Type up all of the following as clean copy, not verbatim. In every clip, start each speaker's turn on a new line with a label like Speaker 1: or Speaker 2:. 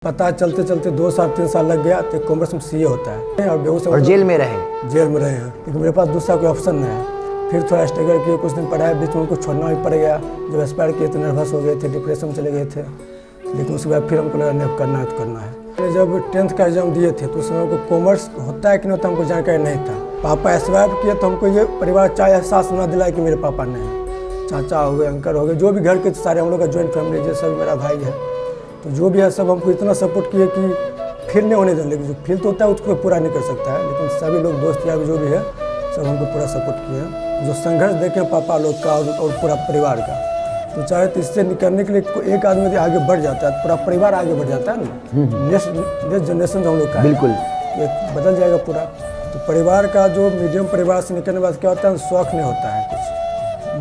Speaker 1: पता चलते चलते 2 साल 3 साल लग गया तो कॉमर्स में सीए होता है और बेगूसराय
Speaker 2: और जेल में रहे
Speaker 1: हैं लेकिन मेरे पास दूसरा कोई ऑप्शन नहीं है। फिर थोड़ा स्ट्रगल किए, कुछ दिन पढ़ाया, बीच में उनको छोड़ना भी पड़ गया। जब एक्सपायर किए तो नर्वस हो गए थे, डिप्रेशन में चले गए थे। लेकिन उसके बाद फिर हमको लगा नहीं करना है तो करना है। मैंने जब 10th का एग्जाम दिए थे तो उसमें हमको कॉमर्स होता है कि नहीं होता हमको जानकारी नहीं था। पापा एक्सपायर किए तो हमको ये परिवार चाहे एहसास ना दिलाए कि मेरे पापा नहीं है। चाचा हो गए, अंकल हो गए, जो भी घर के सारे हम लोग का ज्वाइंट फैमिली जैसे सब मेरा भाई है, तो जो भी है सब हमको इतना सपोर्ट किए कि फील नहीं होने दें। लेकिन जो फील तो होता है उसको पूरा नहीं कर सकता है, लेकिन सभी लोग दोस्त यार जो भी है सब हमको पूरा सपोर्ट किए हैं। जो संघर्ष देखे पापा लोग का और पूरा परिवार का, तो चाहे तो इससे निकलने के लिए एक आदमी आगे बढ़ जाता है, पूरा परिवार आगे बढ़ जाता है ना। नेक्स्ट जनरेशन जो हम लोग का
Speaker 2: बिल्कुल
Speaker 1: एक बदल जाएगा पूरा। तो परिवार का जो मीडियम परिवार से निकलने के बाद क्या होता है, शौक नहीं होता है कुछ,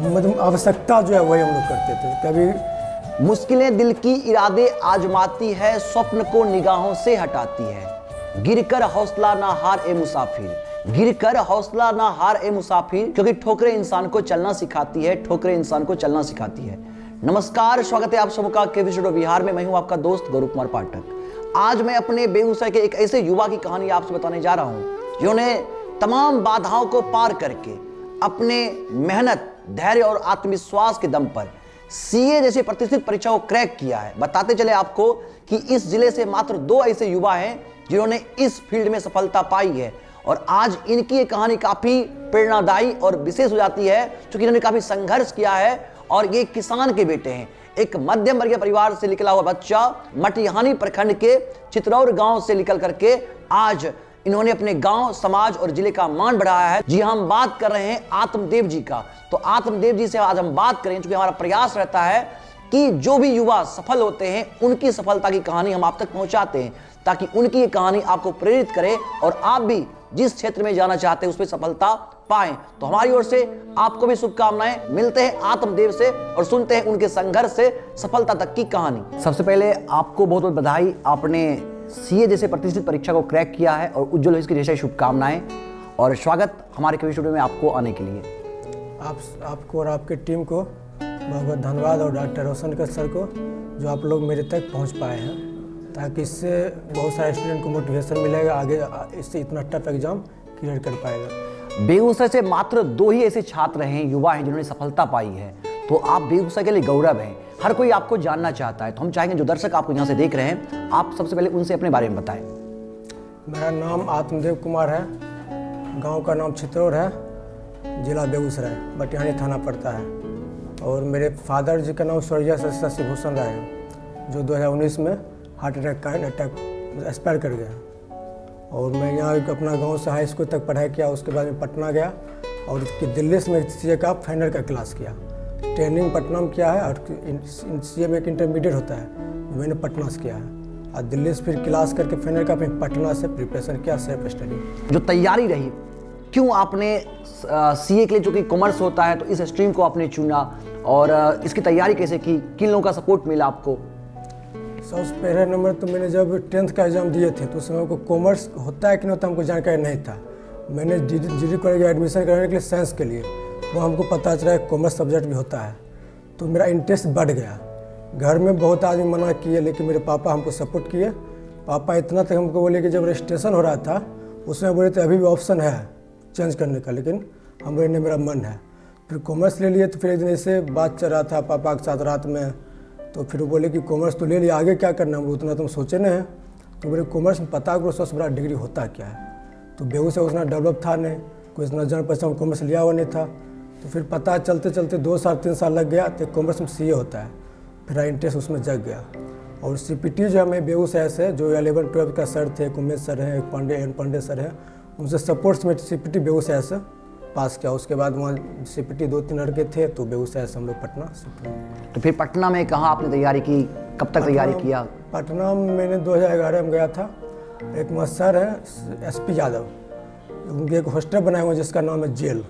Speaker 1: मतलब आवश्यकता जो है वही हम लोग करते थे। कभी
Speaker 2: मुश्किलें दिल की इरादे आजमाती है, स्वप्न को निगाहों से हटाती है। गिरकर हौसला ना हार ए मुसाफिर, गिरकर हौसला ना हार ए मुसाफिर, क्योंकि ठोकरें इंसान को चलना सिखाती है, ठोकरें इंसान को चलना सिखाती है। नमस्कार, स्वागत है आप सबका केवी स्टूडियो बिहार में। मैं हूं आपका दोस्त गौरव कुमार पाठक। आज मैं अपने बेगूसराय के एक ऐसे युवा की कहानी आपसे बताने जा रहा हूं जिन्होंने तमाम बाधाओं को पार करके अपने मेहनत, धैर्य और आत्मविश्वास के दम पर सीए जैसी प्रतिष्ठित परीक्षा को क्रैक किया है। बताते चले आपको कि इस जिले से मात्र 2 ऐसे युवा हैं जिन्होंने इस फील्ड में सफलता पाई है, और आज इनकी ये कहानी काफी प्रेरणादायी और विशेष हो जाती है क्योंकि इन्होंने काफी संघर्ष किया है। और ये किसान के बेटे हैं, एक मध्यम वर्गीय परिवार से निकला हुआ बच्चा मटिहानी प्रखंड के चित्रौर गांव से निकल करके आज इन्होंने अपने गांव, समाज और जिले का मान बढ़ाया है। जी, हम बात कर रहे हैं आत्मदेव जी का। तो आत्मदेव जी से आज हम बात करें, क्योंकि हमारा प्रयास रहता है कि जो भी युवा सफल होते हैं उनकी सफलता की कहानी हम आप तक पहुंचाते हैं, ताकि उनकी ये कहानी आपको प्रेरित करे और आप भी जिस क्षेत्र में जाना चाहते हैं उसमें सफलता पाएं। तो हमारी ओर से आपको भी शुभकामनाएं। मिलते हैं आत्मदेव से और सुनते हैं उनके संघर्ष से सफलता तक की कहानी। सबसे पहले आपको बहुत बहुत बधाई, आपने सीए जैसे प्रतिष्ठित परीक्षा को क्रैक किया है और उज्जवल भविष्य की जैसे शुभकामनाएं और स्वागत हमारे केवी स्टूडियो में आपको आने के लिए।
Speaker 1: आपको और आपके टीम को बहुत बहुत धन्यवाद, और डॉक्टर रोशन सर को जो आप लोग मेरे तक पहुंच पाए हैं, ताकि इससे बहुत सारे स्टूडेंट को मोटिवेशन मिलेगा, आगे इससे इतना टफ एग्जाम क्लियर कर पाएगा।
Speaker 2: बेगूसराय से मात्र 2 ही ऐसे छात्र हैं, युवा हैं जिन्होंने सफलता पाई है, तो आप बेगूसराय के लिए गौरव हैं। हर कोई आपको जानना चाहता है, तो हम चाहेंगे जो दर्शक आपको यहाँ से देख रहे हैं, आप सबसे पहले उनसे अपने बारे में बताएं।
Speaker 1: मेरा नाम आत्मदेव कुमार है, गांव का नाम चित्रौर है, जिला बेगूसराय, मटिहानी थाना पड़ता है। और मेरे फादर जी का नाम स्वर्गीय शशि भूषण राय है, जो 2019 में हार्ट अटैक एक्सपायर कर गया। और मैं यहाँ अपना गांव से हाई स्कूल तक पढ़ाई किया, उसके बाद में पटना गया और दिल्ली से मैं सीए का फाइनल का क्लास किया। ट्रेनिंग पटना में किया है, और सीए में एक इंटरमीडिएट होता है, मैंने पटना से किया है। और दिल्ली से फिर क्लास करके फाइनल का फिर पटना से प्रिपरेशन किया, सेल्फ स्टडी।
Speaker 2: जो तैयारी रही, क्यों आपने सीए के लिए, जो कि कॉमर्स होता है, तो इस स्ट्रीम को आपने चुना और इसकी तैयारी कैसे की, किन लोगों का सपोर्ट मिला आपको?
Speaker 1: सबसे पहले नंबर तो मैंने जब 10th का एग्जाम दिए थे तो उसमें हमको कॉमर्स होता है कि नहीं होता हमको जानकारी नहीं था। मैंने जी कॉलेज एडमिशन कराने के लिए साइंस के लिए, तो हमको पता चला कॉमर्स सब्जेक्ट भी होता है, तो मेरा इंटरेस्ट बढ़ गया। घर में बहुत आदमी मना किए, लेकिन मेरे पापा हमको सपोर्ट किए। पापा इतना तक हमको बोले कि जब रजिस्ट्रेशन हो रहा था उसमें बोले थे अभी भी ऑप्शन है चेंज करने का, लेकिन हम बोले नहीं, मेरा मन है। फिर कॉमर्स ले लिए। तो फिर एक दिन ऐसे बात चल रहा था पापा के साथ रात में, तो फिर वो बोले कि कॉमर्स तो ले लिया, आगे क्या करना, वो उतना तुम सोचे नहीं है। तो बोले कॉमर्स में पता करो सबसे बड़ा डिग्री होता क्या है। तो बेगूसराय उतना डेवलप था नहीं, कोई इतना जान पहचान कॉमर्स लिया हुआ नहीं था। तो फिर पता चलते चलते 2 साल 3 साल लग गया तो कॉमर्स में सीए होता है। फिर इंटरेस्ट उसमें जग गया। और सीपीटी जो है मैं बेगूसराय से, जो 11-12 का सर थे, उमेश सर हैं, एक पांडे सर हैं, उनसे सपोर्ट्स में सीपीटी बेगूसराय से पास किया। उसके बाद वहाँ सीपीटी 2-3 लड़के थे, तो बेगूसराय से हम लोग पटना शिफ्ट।
Speaker 2: तो फिर पटना में कहाँ आपने तैयारी की, कब तक तैयारी किया?
Speaker 1: पटना में मैंने 2011 में गया था। एक वहाँ सर है एसपी यादव, उनके एक हॉस्टल बनाए हुए जिसका नाम है जेल।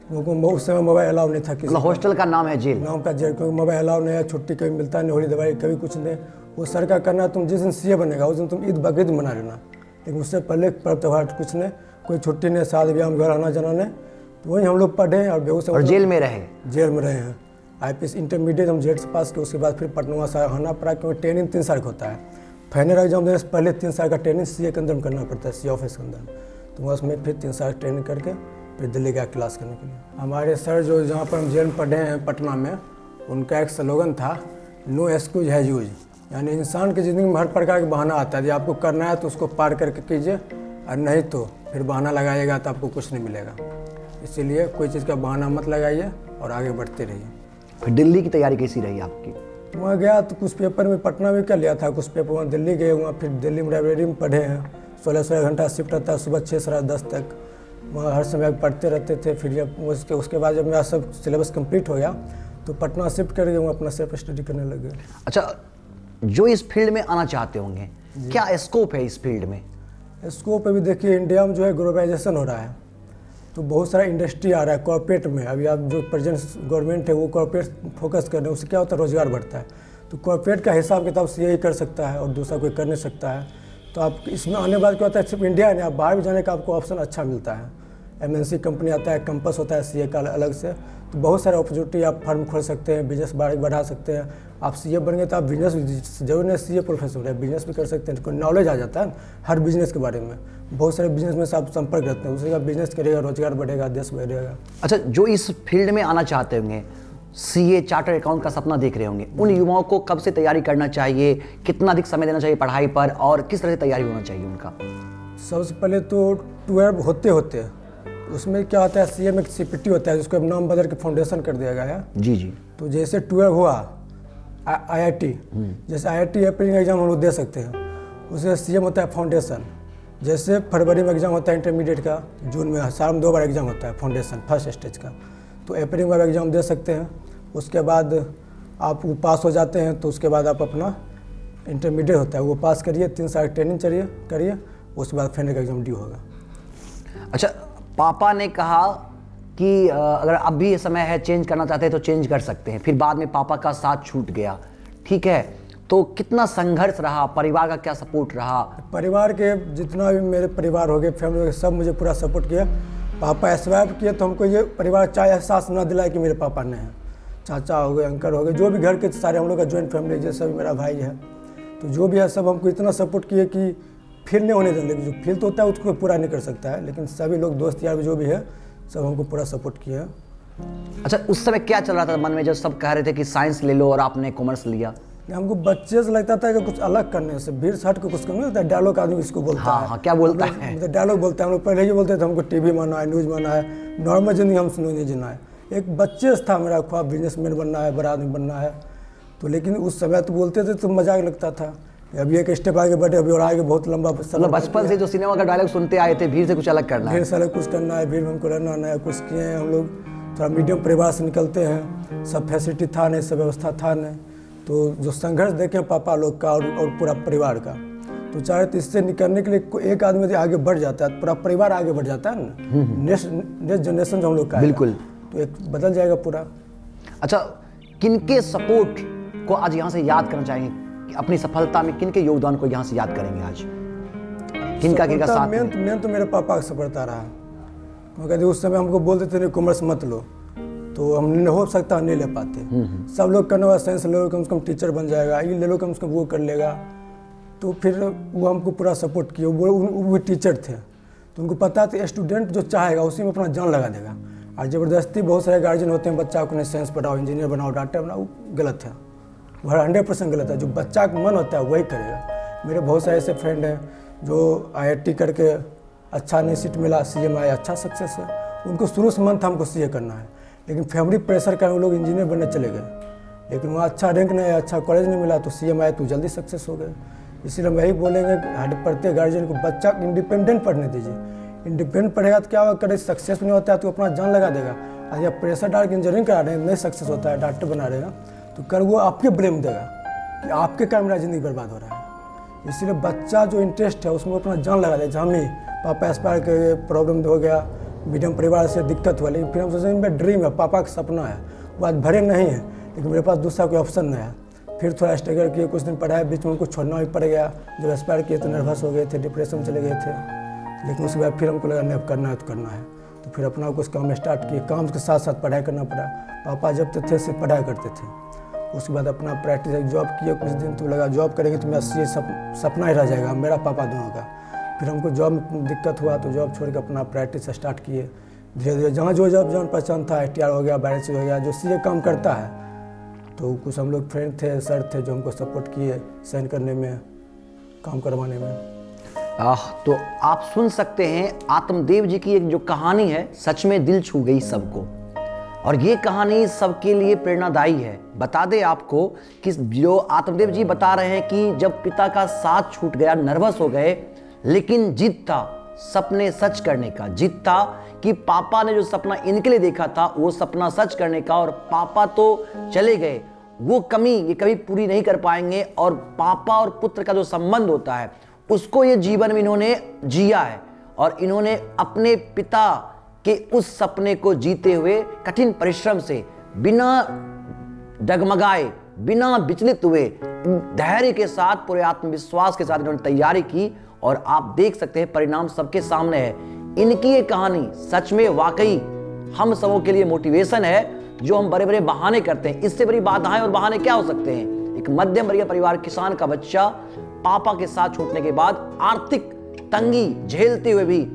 Speaker 1: उनको उस समय मोबाइल अलाउ नहीं था, किसी
Speaker 2: हॉस्टल का नाम है जेल?
Speaker 1: नाम का जेल, क्योंकि मोबाइल अलाउ नहीं है, छुट्टी कभी मिलता नहीं, होली दवाई कभी कुछ नहीं। वो सर का करना, तुम जिस दिन सीए बनेगा उस दिन तुम ईद बकरीद मना लेना, लेकिन उससे पहले पर्व त्यौहार कुछ नहीं, कोई छुट्टी नहीं, शादी ब्याह में घर आना जाना नहीं। तो वही हम लोग पढ़े और बेगूसराय
Speaker 2: और जेल में रहे?
Speaker 1: जेल में रहे हैं। IPS इंटरमीडिएट हम जेड से पास किए, उसके बाद फिर पटना से आना पड़ा, क्योंकि ट्रेनिंग 3 साल का होता है। फाइनल एग्जाम देने से पहले 3 साल का ट्रेनिंग सीए के अंदर में करना पड़ता है, सी ऑफिस के अंदर। तो वहाँ उसमें फिर 3 साल ट्रेनिंग करके फिर दिल्ली गया क्लास करने के लिए। हमारे सर जो जहाँ पर हम जेल में पढ़े हैं पटना में, उनका एक स्लोगन था, नो एक्सक्यूज हैज यूज। यानी इंसान की ज़िंदगी में हर प्रकार के बहाना आता है, यदि आपको करना है तो उसको पार करके कीजिए, और नहीं तो फिर बहाना लगाइएगा तो आपको कुछ नहीं मिलेगा। इसीलिए कोई चीज़ का बहाना मत लगाइए और आगे बढ़ते रहिए।
Speaker 2: फिर दिल्ली की तैयारी कैसी रही आपकी?
Speaker 1: वहाँ गया तो कुछ पेपर में पटना में कर लिया था, कुछ पेपर वहाँ दिल्ली गए, वहाँ फिर दिल्ली में लाइब्रेरी में पढ़े हैं। 16 घंटा शिफ्ट रहता है, सुबह 6 से रात 10 तक वहाँ हर समय पढ़ते रहते थे। फिर जब उसके बाद जब मेरा सब सिलेबस कंप्लीट हो गया तो पटना शिफ्ट करके वहाँ अपना सेल्फ स्टडी करने लगे।
Speaker 2: अच्छा, जो इस फील्ड में आना चाहते होंगे, क्या स्कोप है इस फील्ड में?
Speaker 1: स्कोप अभी देखिए इंडिया में जो है ग्लोबलाइजेशन हो रहा है, तो बहुत सारा इंडस्ट्री आ रहा है कॉर्पोरेट में। अभी आप जो प्रेजेंट गवर्नमेंट है वो कॉर्पोरेट फोकस कर रहे हैं, उससे क्या होता है, रोजगार बढ़ता है। तो कॉर्पोरेट का हिसाब किताब से यही कर सकता है और दूसरा कोई कर नहीं सकता है। तो आप इसमें आने बाद क्या होता है, सिर्फ इंडिया नहीं, आप बाहर भी जाने का आपको ऑप्शन अच्छा मिलता है। MNC कंपनी आता है, कैंपस होता है सीए का अलग से, तो बहुत सारे अपॉर्चुनिटी, आप फर्म खोल सकते हैं, बिजनेस बढ़ा सकते हैं। आप सीए बन गए तो आप बिजनेस जरूर नहीं सीए प्रोफेसर है, बिजनेस भी कर सकते हैं, कोई नॉलेज आ जाता है हर बिजनेस के बारे में। बहुत सारे बिजनेस में से आप संपर्क रखते हैं, उससे का बिजनेस करेगा, रोजगार बढ़ेगा, देश बढ़ेगा।
Speaker 2: अच्छा, जो इस फील्ड में आना चाहते होंगे, सीए चार्टर अकाउंट का सपना देख रहे होंगे, उन युवाओं को कब से तैयारी करना चाहिए, कितना अधिक समय देना चाहिए पढ़ाई पर, और किस तरह से तैयारी होना चाहिए उनका?
Speaker 1: सबसे पहले तो 12 होते उसमें क्या होता है, सीए में CPT होता है, जिसको अब नाम बदल के फाउंडेशन कर दिया गया है।
Speaker 2: जी।
Speaker 1: तो जैसे 12 हुआ IIT, जैसे IIT अप्रैल में एग्जाम हम लोग दे सकते हैं, उससे CM होता है फाउंडेशन। जैसे फरवरी में एग्जाम होता है इंटरमीडिएट का, जून में साल में 2 बार एग्जाम होता है फाउंडेशन फर्स्ट स्टेज का, तो अप्रैल में एग्जाम दे सकते हैं। उसके बाद आप वो पास हो जाते हैं तो उसके बाद आप अपना इंटरमीडिएट होता है वो पास करिए, 3 साल ट्रेनिंग करिए, उसके बाद फाइनल का एग्जाम ड्यू होगा।
Speaker 2: अच्छा, पापा ने कहा कि अगर अब भी ये समय है चेंज करना चाहते हैं तो चेंज कर सकते हैं, फिर बाद में पापा का साथ छूट गया, ठीक है, तो कितना संघर्ष रहा, परिवार का क्या सपोर्ट रहा?
Speaker 1: परिवार के जितना भी मेरे परिवार हो गए, फैमिली हो गए, सब मुझे पूरा सपोर्ट किया। पापा एस्वाइप किए तो हमको ये परिवार चाहे एहसास ना दिलाए कि मेरे पापा नहीं हैं। चाचा हो गए, अंकल हो गए, जो भी घर के सारे हम लोग का ज्वाइंट फैमिली जैसा भी मेरा भाई है, तो जो भी है सब हमको इतना सपोर्ट किए कि फील नहीं होने देंगे। जो फील तो होता है उसको पूरा नहीं कर सकता है, लेकिन सभी लोग दोस्त यार जो भी है सब हमको पूरा सपोर्ट किया है।
Speaker 2: अच्छा, उस समय क्या चल रहा था मन में जब सब कह रहे थे कि साइंस ले लो और आपने कॉमर्स लिया?
Speaker 1: हमको बच्चे से लगता था कि कुछ अलग करने से, भीड़ से हट के कुछ करना होता है। डायलॉग आदमी इसको बोलता है।
Speaker 2: हाँ, क्या बोलता है?
Speaker 1: डायलॉग बोलते हैं। हम लोग पहले ही बोलते थे हमको टीवी बनना है, न्यूज़ बनना है, नॉर्मल जिंदगी हम नहीं जीना है। एक बच्चे से था मेरा ख्वाब बिजनेसमैन बनना है, बड़ा आदमी बनना है। तो लेकिन उस समय तो बोलते थे तो मजाक लगता था। अभी एक स्टेप आगे बढ़े, अभी और आगे बहुत लंबा।
Speaker 2: मतलब बचपन से जो सिनेमा का डायलॉग सुनते आए थे, भीड़ से कुछ अलग करना है,
Speaker 1: भीड़ से अलग कुछ करना है, भीड़ में हमको रहना नया कुछ किए हैं। हम लोग थोड़ा मीडियम परिवार से निकलते हैं, सब फैसिलिटी था नहीं, सब व्यवस्था था नहीं, तो जो संघर्ष देखे पापा लोग का और पूरा परिवार का, तो चाहे तो इससे निकलने के लिए एक आदमी यदि आगे बढ़ जाता है, पूरा परिवार आगे बढ़ जाता है ना। नेक्स्ट जनरेशन जो हम लोग का
Speaker 2: बिल्कुल,
Speaker 1: तो एक बदल जाएगा पूरा।
Speaker 2: अच्छा, किनके सपोर्ट को आज यहाँ से याद करना चाहेंगे, अपनी सफलता में किनके योगदान को यहाँ से याद करेंगे आज? किनका साथ?
Speaker 1: मेन तो मेरे पापा का सफलता रहा, क्योंकि उस समय हमको बोलते थे नहीं कॉमर्स मत लो, तो हम नहीं हो सकता नहीं ले पाते। सब लोग करने वाला साइंस ले लो, कम से कम टीचर बन जाएगा, ये ले लो कम से कम वो कर लेगा। तो फिर वो हमको पूरा सपोर्ट किया। वो भी टीचर थे, तो उनको पता था स्टूडेंट जो चाहेगा उसी में अपना जान लगा देगा। और ज़बरदस्ती बहुत सारे गार्जियन होते हैं, बच्चा को नहीं साइंस पढ़ाओ, इंजीनियर बनाओ, डॉक्टर बनाओ, वो गलत है, वो 100% गलत है। जो बच्चा का मन होता है वही करेगा। मेरे बहुत सारे ऐसे फ्रेंड हैं जो IIT करके अच्छा नहीं सीट मिला, CM आया, अच्छा सक्सेस है। उनको शुरू से मन था हमको CA करना है, लेकिन फैमिली प्रेशर का वो लोग इंजीनियर बनने चले गए। लेकिन वहाँ अच्छा रैंक नहीं आया, अच्छा कॉलेज नहीं मिला, तो CM आया तो जल्दी सक्सेस हो गए। इसीलिए हम यही बोलेंगे कि प्रत्येक गार्जियन को बच्चा इंडिपेंडेंट पढ़ने दीजिए। इंडिपेंडेंट पढ़ेगा तो क्या होगा, करे सक्सेस नहीं होता है तो अपना जान लगा देगा। आज आप प्रेशर डाल के इंजीनियरिंग करा रहे हैं, नहीं सक्सेस होता है, डॉक्टर बना रहे हैं, तो कर वो आपके ब्लेम देगा कि आपके कारण मेरा ज़िंदगी बर्बाद हो रहा है। इसीलिए बच्चा जो इंटरेस्ट है उसमें अपना जान लगा दे। हम ही पापा एस्पायर के प्रॉब्लम हो गया, मीडियम परिवार से दिक्कत हुआ, लेकिन फिर हम सोचें मेरा ड्रीम है, पापा का सपना है, वो आज भरे नहीं है, लेकिन मेरे पास दूसरा कोई ऑप्शन नहीं है। फिर थोड़ा स्ट्रगल किए, कुछ दिन पढ़ाया, बीच में उनको छोड़ना भी पड़ गया। जब एस्पायर किए तो नर्वस हो गए थे, डिप्रेशन में चले गए थे, लेकिन उसके बाद फिर हमको लगा नहीं अब करना है तो करना है। तो फिर अपना कुछ काम स्टार्ट किए, काम के साथ साथ पढ़ाई करना पड़ा। पापा जब तक थे सिर्फ पढ़ाई करते थे, उसके बाद अपना प्रैक्टिस एक जॉब किए कुछ दिन, तो लगा जॉब करेंगे तो मेरा सीए सपना ही रह जाएगा, मेरा पापा दोनों का। फिर हमको जॉब में दिक्कत हुआ तो जॉब छोड़ के अपना प्रैक्टिस स्टार्ट किए। धीरे धीरे जहाँ जो जॉब जान पहचान था, ITR हो गया, बैरेज हो गया, जो सीए काम करता है, तो कुछ हम लोग फ्रेंड थे, सर थे जो हमको सपोर्ट किए साइन करने में, काम करवाने में।
Speaker 2: तो आप सुन सकते हैं आत्मदेव जी की एक जो कहानी है, सच में दिल छू गई सबको, और ये कहानी सबके लिए प्रेरणादायी है। बता दें आपको कि जो आत्मदेव जी बता रहे हैं कि जब पिता का साथ छूट गया, नर्वस हो गए, लेकिन जिद था सपने सच करने का, जिद था कि पापा ने जो सपना इनके लिए देखा था वो सपना सच करने का, और पापा तो चले गए, वो कमी ये कभी पूरी नहीं कर पाएंगे, और पापा और पुत्र का जो संबंध होता है उसको ये जीवन में इन्होंने जिया है, और इन्होंने अपने पिता के उस सपने को जीते हुए कठिन परिश्रम से बिना डगमगाए, बिना विचलित हुए, धैर्य के साथ, पूरे आत्मविश्वास के साथ इन्होंने तैयारी की, और आप देख सकते हैं परिणाम सबके सामने है। इनकी ये कहानी सच में वाकई हम सबों के लिए मोटिवेशन है। जो हम बड़े बड़े बहाने करते हैं, इससे बड़ी बाधाएं और बहाने क्या हो सकते हैं। एक मध्यम वर्गीय परिवार, किसान का बच्चा, पापा के साथ छूटने के बाद आर्थिक तंगी झेलते हुए भी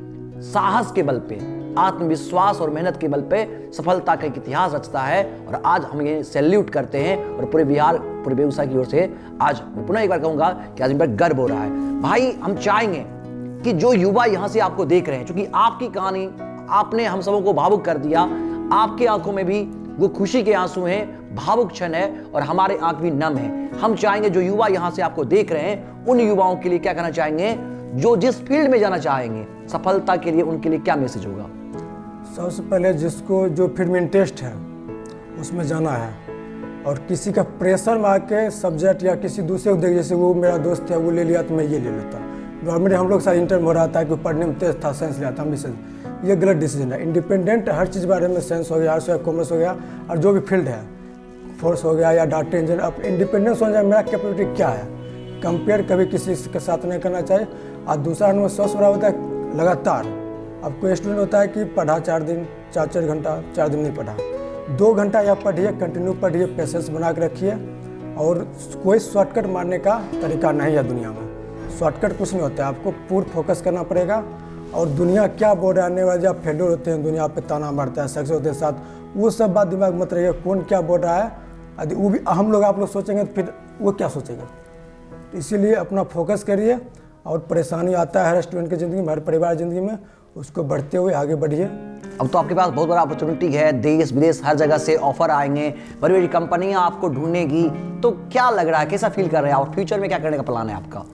Speaker 2: साहस के बल पे, आत्मविश्वास और मेहनत के बल पे सफलता का एक इतिहास रचता है, और आज हम ये सैल्यूट करते हैं। और पूरे बिहार, पूरे बेगूसराय की ओर से आज मैं पुनः एक बार कहूंगा कि आज इन पर गर्व हो रहा है। भाई, हम चाहेंगे कि जो युवा यहां से आपको देख रहे हैं, क्योंकि आपकी कहानी आपने हम सबों को भावुक कर दिया, आपके आंखों में भी वो खुशी के आंसू हैं, भावुक क्षण है, और हमारे आंख भी नम है। हम चाहेंगे जो युवा यहां से आपको देख रहे हैं, उन युवाओं के लिए क्या कहना चाहेंगे, जो जिस फील्ड में जाना चाहेंगे सफलता के लिए, उनके लिए क्या मैसेज होगा?
Speaker 1: सबसे पहले जिसको जो फील्ड में इंटरेस्ट है उसमें जाना है, और किसी का प्रेशर में आके सब्जेक्ट या किसी दूसरे को देख, जैसे वो मेरा दोस्त है वो ले लिया तो मैं ये ले लेता। नॉर्मली हम लोग साथ इंटर में हो रहा था कि पढ़ने में तेज था, साइंस लिया था, हम भी साइंस, ये गलत डिसीजन है। इंडिपेंडेंट हर चीज़ बारे में, साइंस हो गया, आर्ट्स हो गया, कॉमर्स हो गया, और जो भी फील्ड है, फोर्स हो गया या डाटा इंजीनियर, अब इंडिपेंडेंस हो जाए, मेरा कैपेबिलिटी क्या है, कंपेयर कभी किसी के साथ नहीं करना चाहिए। और दूसरा नंबर सबसे बड़ा होता है लगातार। अब कोई स्टूडेंट होता है कि पढ़ा 4 दिन, 4 घंटा, 4 दिन नहीं पढ़ा, 2 घंटा या पढ़िए, कंटिन्यू पढ़िए, पेशेंस बना के रखिए। और कोई शॉर्टकट मारने का तरीका नहीं है दुनिया में, शॉर्टकट कुछ नहीं होता है, आपको पूर्ण फोकस करना पड़ेगा। और दुनिया क्या बोल रहा है, आने वाले जब फेलियर होते हैं, दुनिया पे ताना मारता है, सक्सेस होते हैं साथ, वो सब बात दिमाग में मत रहिए, कौन क्या बोल रहा है, यदि वो भी हम लोग आप लोग सोचेंगे तो फिर वो क्या सोचेगा। इसीलिए अपना फोकस करिए, और परेशानी आता है हर स्टूडेंट की ज़िंदगी में, हर परिवार की ज़िंदगी में, उसको बढ़ते हुए आगे बढ़िए।
Speaker 2: अब तो आपके पास बहुत बड़ा अपॉर्चुनिटी है, देश विदेश हर जगह से ऑफर आएंगे, बड़ी बड़ी कंपनियां आपको ढूंढेगी, तो क्या लग रहा है, कैसा फील कर रहे हैं, और फ्यूचर में क्या करने का प्लान है आपका?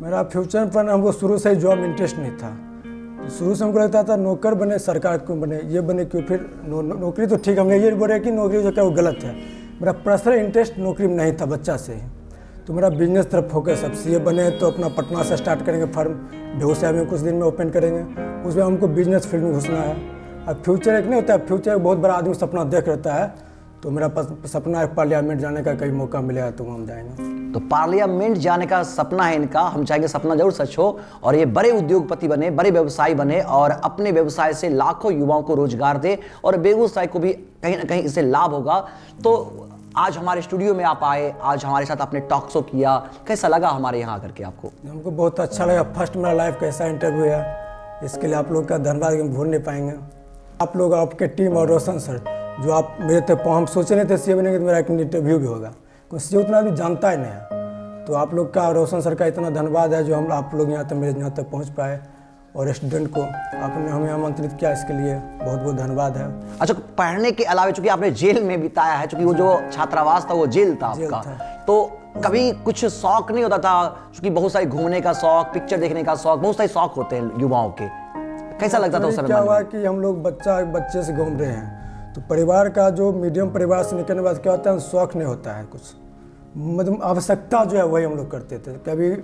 Speaker 1: मेरा फ्यूचर पर हमको शुरू से ही जॉब में इंटरेस्ट नहीं था। शुरू से हमको लगता था नौकर बने, सरकार क्यों बने, ये बने क्यों, फिर नौकरी तो ठीक, हमने ये बोले कि नौकरी जो क्या वो गलत है। मेरा पर्सनल इंटरेस्ट नौकरी में नहीं था बच्चा से ही, तो मेरा बिजनेस तरफ फोकस। अब सीए बने तो अपना पटना से स्टार्ट करेंगे फर्म, बेगूसराय में कुछ दिन में ओपन करेंगे, उसमें हमको बिजनेस फील्ड में घुसना है। अब फ्यूचर एक नहीं होता है, फ्यूचर एक बहुत बड़ा आदमी सपना देख रहता है, तो मेरा सपना है पार्लियामेंट जाने का, कहीं मौका मिलेगा तो हम जाएंगे।
Speaker 2: तो पार्लियामेंट जाने का सपना है इनका, हम चाहेंगे सपना जरूर सच हो, और ये बड़े उद्योगपति बने, बड़े व्यवसायी बने, और अपने व्यवसाय से लाखों युवाओं को रोजगार दे, और बेगूसराय को भी कहीं ना कहीं इससे लाभ होगा। तो आज हमारे स्टूडियो में आप आए, आज हमारे साथ आपने टॉक शो किया, कैसा लगा हमारे यहाँ आकर के आपको?
Speaker 1: हमको बहुत अच्छा लगा, फर्स्ट मेरा लाइफ कैसा इंटरव्यू है, इसके लिए आप लोग का धन्यवाद, हम भूल नहीं पाएंगे। आप लोग, आपके टीम और रोशन सर, जो आप मेरे तक हम सोचे नहीं थे सीए बनेंगे तो मेरा एक इंटरव्यू भी होगा, क्योंकि सीए उतना भी जानता ही नहीं है। तो आप लोग का, रोशन सर का इतना धन्यवाद है जो हम आप लोग यहाँ तक मेरे यहाँ तक पहुँच पाए, और स्टूडेंट को आपने हमें आमंत्रित किया, इसके लिए बहुत बहुत धन्यवाद है।
Speaker 2: अच्छा, पढ़ने के अलावा चूंकि आपने जेल में बिताया है, चूंकि वो जो छात्रावास था वो जेल था आपका, तो कभी कुछ शौक नहीं होता था, क्योंकि बहुत सारे घूमने का शौक, पिक्चर देखने का शौक, बहुत सारे शौक होते हैं युवाओं के, कैसा लगता था उस समय?
Speaker 1: क्या हुआ कि हम लोग बच्चे से घूम रहे हैं, तो परिवार का जो मीडियम परिवार से निकलने के बाद क्या होता है, शौक नहीं होता है कुछ, मतलब आवश्यकता जो है वही हम लोग करते थे। कभी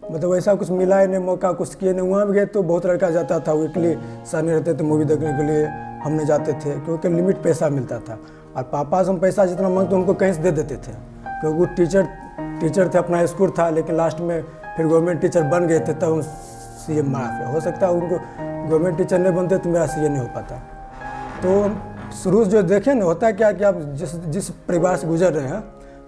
Speaker 1: मतलब ऐसा कुछ मिला ही नहीं, मौका कुछ किए नहीं। वहाँ भी गए तो बहुत लड़का जाता था, वीकली सर नहीं रहते थे मूवी देखने के लिए, हम नहीं जाते थे, क्योंकि लिमिट पैसा मिलता था, और पापा से हम पैसा जितना मांगते उनको कहीं से दे देते थे, क्योंकि वो टीचर थे, अपना स्कूल था, लेकिन लास्ट में फिर गवर्नमेंट टीचर बन गए थे, तब हम सीए मारा। हो सकता है उनको गवर्नमेंट टीचर नहीं बनते तो मेरा सीए नहीं हो पाता। तो शुरू जो देखें ना, होता है क्या कि आप जिस परिवार से गुजर रहे हैं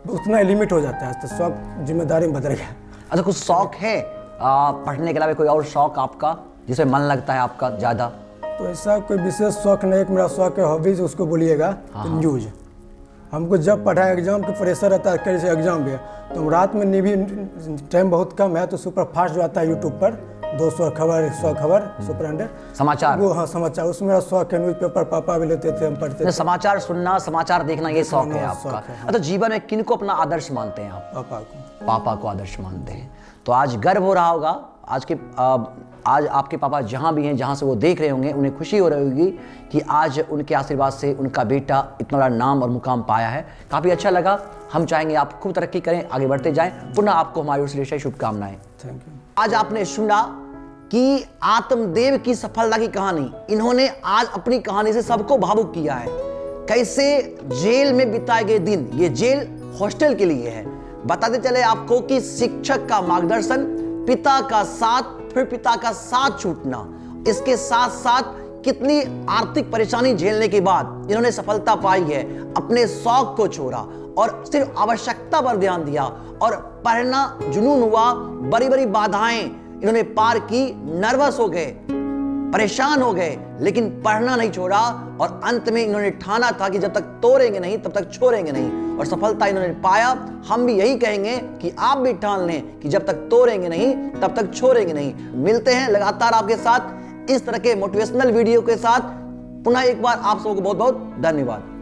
Speaker 1: उतना लिमिट हो जाता है, तो शौक जिम्मेदारी में बदल गया।
Speaker 2: अच्छा, कुछ शौक है पढ़ने के अलावा कोई और शौक आपका जिसमें मन लगता है आपका ज़्यादा?
Speaker 1: तो ऐसा कोई विशेष शौक नहीं, एक मेरा शौक है हॉबीज, उसको बोलिएगा तो न्यूज़। हमको जब पढ़ाई एग्जाम की प्रेशर रहता है, जैसे एग्जाम भी है, तो हम रात में नहीं भी, टाइम बहुत कम है, तो सुपर फास्ट जो आता है यूट्यूब पर 200 खबर 100 खबर सुपर 100
Speaker 2: समाचार,
Speaker 1: वो हाँ समाचार, उसमें मेरा शौक है। न्यूज़पेपर पापा भी लेते थे, हम पढ़ते थे।
Speaker 2: समाचार सुनना, समाचार देखना, ये शौक है
Speaker 1: शौक
Speaker 2: आपका।
Speaker 1: है।
Speaker 2: अच्छा, जीवन में किनको अपना आदर्श मानते हैं आप?
Speaker 1: पापा को।
Speaker 2: पापा को आदर्श मानते हैं, तो आज गर्व हो रहा होगा। आज आपके पापा जहाँ भी हैं, जहाँ से वो देख रहे होंगे, उन्हें खुशी हो रही होगी कि आज उनके आशीर्वाद से उनका बेटा इतना बड़ा नाम और मुकाम पाया है। काफ़ी अच्छा लगा। हम चाहेंगे आप खूब तरक्की करें, आगे बढ़ते जाएं। पुनः आपको हमारी ओर से शुभकामनाएं।
Speaker 1: Thank you.
Speaker 2: आज आपने सुना कि आत्मदेव की सफलता की कहानी। इन्होंने आज अपनी कहानी से सबको भावुक किया है। कैसे जेल में बिताए गए दिन, ये जेल हॉस्टल के लिए है। बताते चले आपको कि शिक्षक का मार्गदर्शन, पिता का साथ, फिर पिता का साथ छूटना, इसके साथ साथ कितनी आर्थिक परेशानी झेलने के बाद इन्होंने सफलता पाई है। अपने शौक को छोड़ा और सिर्फ आवश्यकता पर ध्यान दिया और पढ़ना जुनून हुआ। बड़ी बड़ी बाधाएं इन्होंने पार की, नर्वस हो गए, परेशान हो गए, लेकिन पढ़ना नहीं छोड़ा और अंत में इन्होंने ठाना था कि जब तक तोड़ेंगे नहीं तब तक छोड़ेंगे नहीं, और सफलता इन्होंने पाया। हम भी यही कहेंगे कि आप भी ठान लें कि जब तक तोड़ेंगे नहीं तब तक छोड़ेंगे नहीं। मिलते हैं लगातार आपके साथ इस तरह के मोटिवेशनल वीडियो के साथ। पुनः एक बार आप सबको बहुत बहुत धन्यवाद।